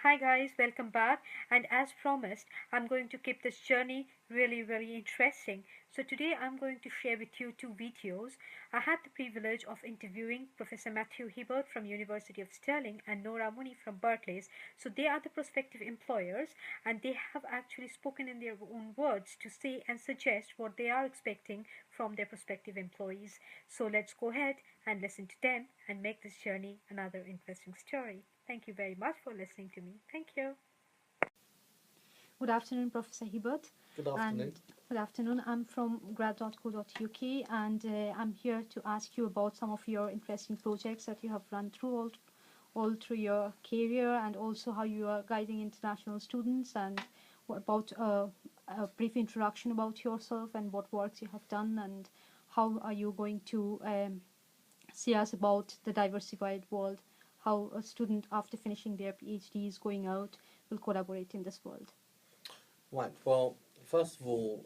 Hi guys, welcome back. And as promised, I'm going to keep this journey really interesting. So today I'm going to share with you two videos. I had the privilege of interviewing Professor Matthew Hibbert from University of Stirling and Nora Mooney from Berkeley. So they are the prospective employers and they have actually spoken in their own words to say and suggest what they are expecting from their prospective employees. So let's go ahead and listen to them and make this journey another interesting story. Thank you very much for listening to me. Thank you. Good afternoon, Professor Hibbert. Good afternoon. Good afternoon. I'm from grad.co.uk and I'm here to ask you about some of your interesting projects that you have run through all through your career, and also how you are guiding international students, and what about a brief introduction about yourself and what works you have done, and how are you going to see us about the diversified world, how a student after finishing their PhD is going out will collaborate in this world. Right, well, first of all,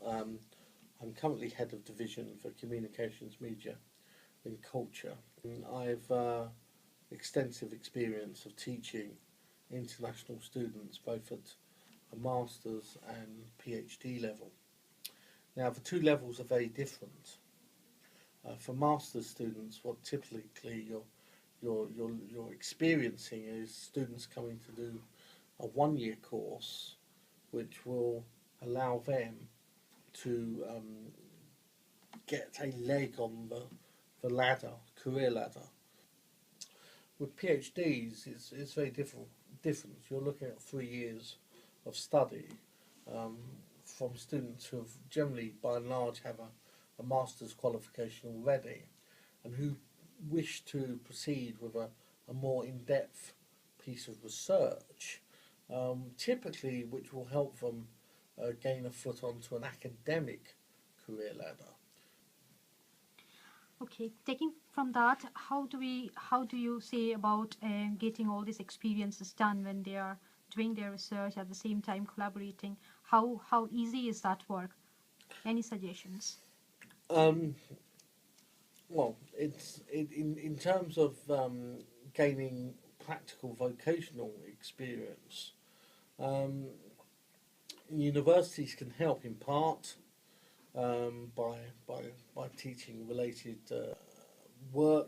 I'm currently head of division for communications, media and culture. And I've extensive experience of teaching international students both at a master's and PhD level. Now, the two levels are very different. For master's students, what typically you're experiencing is students coming to do a one-year course which will allow them to get a leg on the ladder, career ladder. With PhDs, it's very different. You're looking at 3 years of study from students who have generally, by and large, have a master's qualification already, and who wish to proceed with a more in-depth piece of research, typically which will help them gain a foot onto an academic career ladder. Okay, taking from that, how do you say about getting all these experiences done when they are doing their research at the same time collaborating? How easy is that work? Any suggestions? Um, well, in terms of gaining practical vocational experience. Universities can help in part by teaching related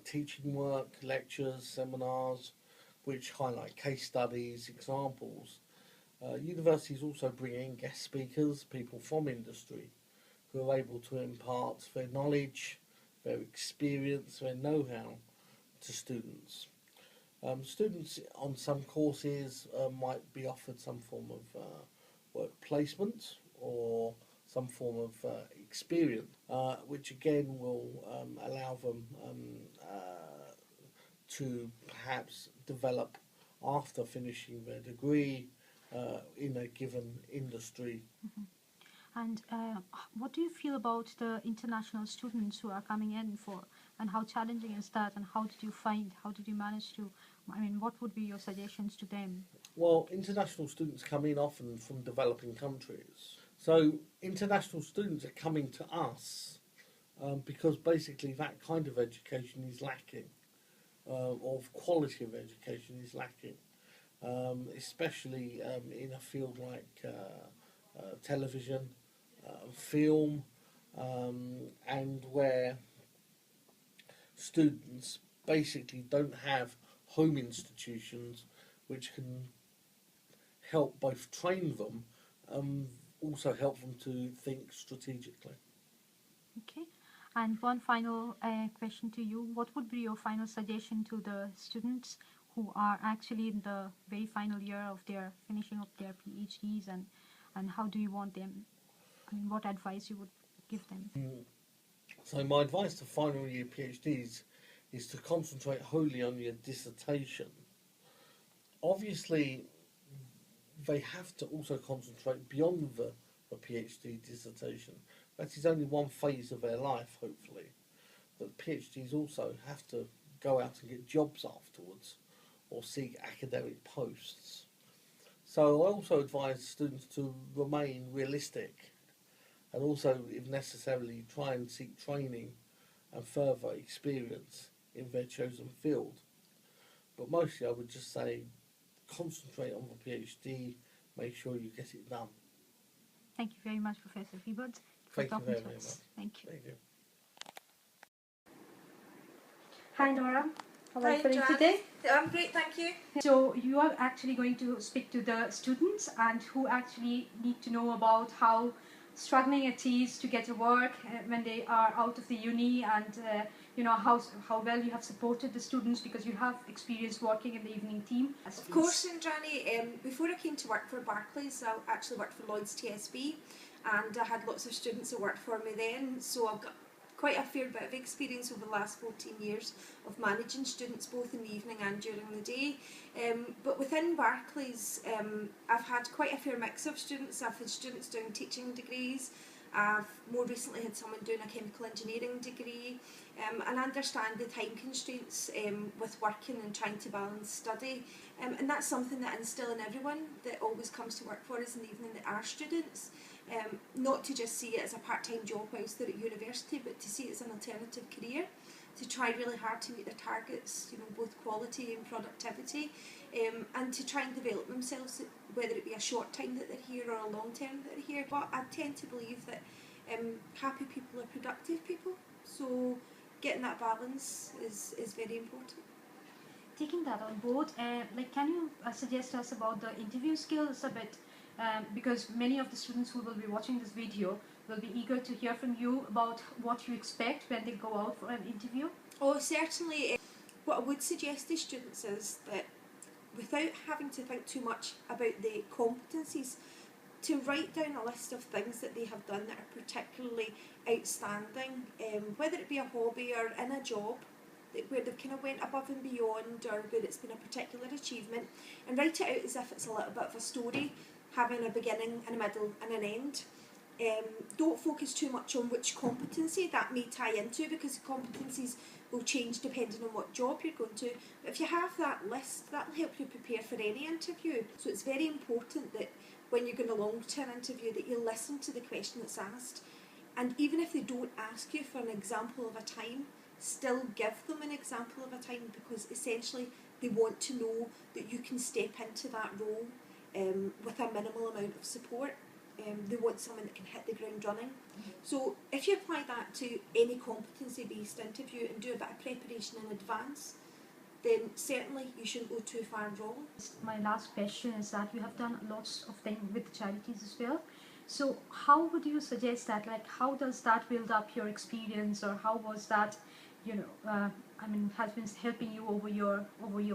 teaching work, lectures, seminars, which highlight case studies, examples. Universities also bring in guest speakers, people from industry, who are able to impart their knowledge, their experience, their know-how to students. Students on some courses might be offered some form of work placement or some form of experience, which again will allow them to perhaps develop after finishing their degree in a given industry. Mm-hmm. And what do you feel about the international students who are coming in for, and how challenging is that, and how did you manage to, what would be your suggestions to them? Well, international students come in often from developing countries. So international students are coming to us because basically that kind of education is lacking, or quality of education is lacking, especially in a field like television, film, and where students basically don't have home institutions which can help both train them and also help them to think strategically. Okay. And one final question to you. What would be your final suggestion to the students who are actually in the very final year of their finishing of their PhDs, and how do you want them, what advice you would give them? So my advice to final year PhDs is to concentrate wholly on your dissertation. Obviously, they have to also concentrate beyond the PhD dissertation. That is only one phase of their life, hopefully. But PhDs also have to go out and get jobs afterwards or seek academic posts. So I also advise students to remain realistic and also, if necessarily, try and seek training and further experience in their chosen field. But mostly I would just say concentrate on the PhD, make sure you get it done. Thank you very much, Professor Freebird, for Thank you talking very, to very us. much. Thank you. Thank you. Hi, Nora. How are you Hi, feeling Indrani. today? I'm great, thank you. So you are actually going to speak to the students and who actually need to know about how struggling it is to get a work when they are out of the uni, and you know how well you have supported the students because you have experience working in the evening team. Of course, Indrani. Before I came to work for Barclays, I actually worked for Lloyd's TSB, and I had lots of students that worked for me then, so I've got quite a fair bit of experience over the last 14 years of managing students both in the evening and during the day. But within Barclays, I've had quite a fair mix of students. I've had students doing teaching degrees, I've more recently had someone doing a chemical engineering degree, and I understand the time constraints with working and trying to balance study, and that's something that I instill in everyone that always comes to work for us in the evening that are students. Not to just see it as a part-time job whilst they're at university, but to see it as an alternative career, to try really hard to meet their targets, you know, both quality and productivity, and to try and develop themselves, whether it be a short time that they're here or a long term that they're here. But I tend to believe that happy people are productive people, so getting that balance is very important. Taking that on board, like, can you suggest us about the interview skills a bit? Because many of the students who will be watching this video will be eager to hear from you about what you expect when they go out for an interview. Oh, certainly. What I would suggest to students is that without having to think too much about the competencies, to write down a list of things that they have done that are particularly outstanding, whether it be a hobby or in a job, where they've kind of went above and beyond, or where it's been a particular achievement, and write it out as if it's a little bit of a story, having a beginning and a middle and an end. Don't focus too much on which competency that may tie into, because the competencies will change depending on what job you're going to. But if you have that list, that will help you prepare for any interview. So it's very important that when you're going along to an interview that you listen to the question that's asked, and even if they don't ask you for an example of a time, still give them an example of a time, because essentially they want to know that you can step into that role with a minimal amount of support. They want someone that can hit the ground running. So if you apply that to any competency based interview and do a bit of preparation in advance, then certainly you shouldn't go too far wrong. My last question is that you have done lots of things with charities as well. So how would you suggest that, like, how does that build up your experience, or how was that, you know, has been helping you over your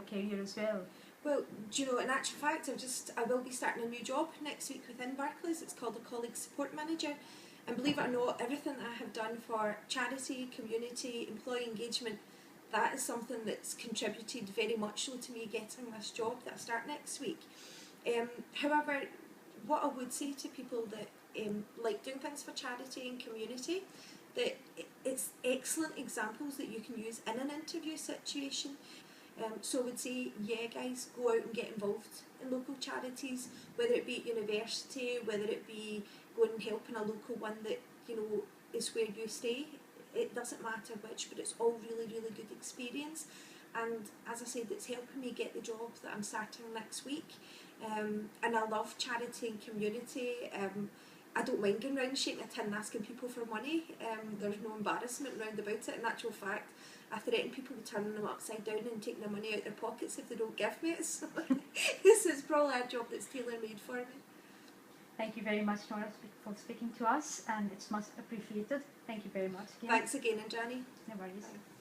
career as well? Well, do you know, in actual fact, I will be starting a new job next week within Barclays. It's called a Colleague Support Manager. And believe it or not, everything I have done for charity, community, employee engagement, that is something that's contributed very much so to me getting this job that I start next week. However, what I would say to people that like doing things for charity and community, that it's excellent examples that you can use in an interview situation. So I would say, yeah guys, go out and get involved in local charities, whether it be at university, whether it be going and helping a local one that, you know, is where you stay. It doesn't matter which, but it's all really, really good experience. And as I said, it's helping me get the job that I'm starting next week. And I love charity and community. I don't mind going round shaking a tin and asking people for money. There's no embarrassment round about it. In actual fact, I threaten people with turning them upside down and taking their money out their pockets if they don't give me it. So this is probably a job that's tailor-made for me. Thank you very much, Nora, for speaking to us, and it's much appreciated. Thank you very much. Thanks again, Indrani. No worries. Bye.